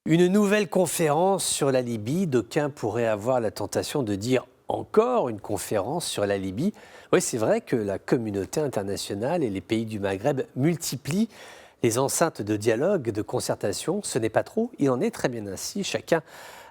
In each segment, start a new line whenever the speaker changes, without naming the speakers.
Une nouvelle conférence sur la Libye. D'aucuns pourraient avoir la tentation de dire encore une conférence sur la Libye. Oui, c'est vrai que la communauté internationale et les pays du Maghreb multiplient les enceintes de dialogue, de concertation. Ce n'est pas trop, il en est très bien ainsi. Chacun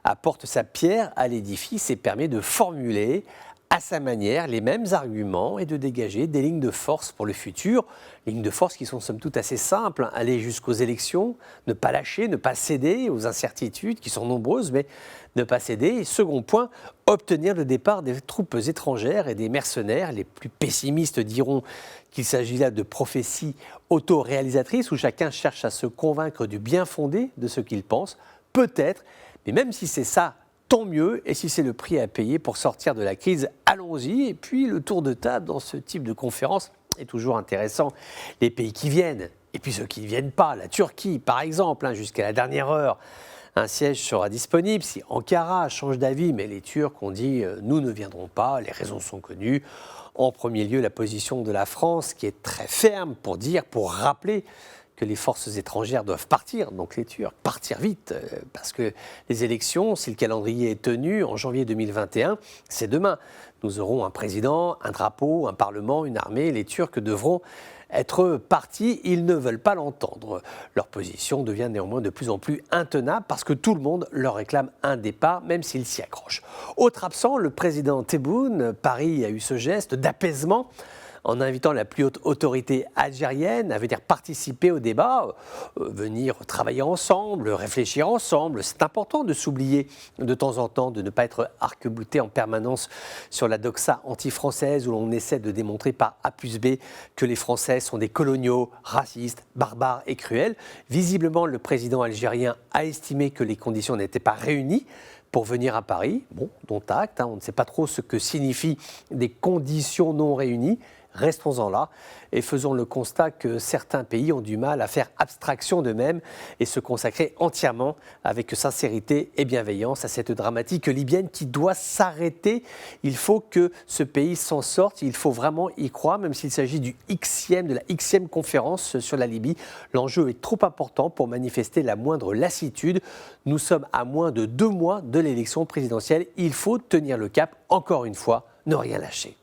apporte sa pierre à l'édifice et permet de formuler à sa manière les mêmes arguments et de dégager des lignes de force pour le futur. Lignes de force qui sont somme toute assez simples. Aller jusqu'aux élections, ne pas lâcher, ne pas céder aux incertitudes qui sont nombreuses, mais ne pas céder. Et second point, obtenir le départ des troupes étrangères et des mercenaires. Les plus pessimistes diront qu'il s'agit là de prophéties autoréalisatrices où chacun cherche à se convaincre du bien fondé de ce qu'il pense. Peut-être, mais même si c'est ça, tant mieux, et si c'est le prix à payer pour sortir de la crise, allons-y. Et puis le tour de table dans ce type de conférence est toujours intéressant. Les pays qui viennent, et puis ceux qui ne viennent pas, la Turquie par exemple, jusqu'à la dernière heure, un siège sera disponible si Ankara change d'avis, mais les Turcs ont dit nous ne viendrons pas, les raisons sont connues. En premier lieu, la position de la France qui est très ferme pour rappeler que les forces étrangères doivent partir, donc les Turcs, partir vite, parce que les élections, si le calendrier est tenu en janvier 2021, c'est demain. Nous aurons un président, un drapeau, un parlement, une armée. Les Turcs devront être partis, ils ne veulent pas l'entendre. Leur position devient néanmoins de plus en plus intenable parce que tout le monde leur réclame un départ, même s'ils s'y accrochent. Autre absent, le président Tebboune. Paris a eu ce geste d'apaisement en invitant la plus haute autorité algérienne à venir participer au débat, venir travailler ensemble, réfléchir ensemble. C'est important de s'oublier de temps en temps, de ne pas être arc-bouté en permanence sur la doxa anti-française où l'on essaie de démontrer par A plus B que les Français sont des coloniaux, racistes, barbares et cruels. Visiblement, le président algérien a estimé que les conditions n'étaient pas réunies pour venir à Paris. Bon, dont acte, on ne sait pas trop ce que signifient des conditions non réunies. Restons-en là et faisons le constat que certains pays ont du mal à faire abstraction d'eux-mêmes et se consacrer entièrement avec sincérité et bienveillance à cette dramatique libyenne qui doit s'arrêter. Il faut que ce pays s'en sorte, il faut vraiment y croire, même s'il s'agit de la Xème conférence sur la Libye. L'enjeu est trop important pour manifester la moindre lassitude. Nous sommes à moins de 2 mois de l'élection présidentielle. Il faut tenir le cap, encore une fois, ne rien lâcher.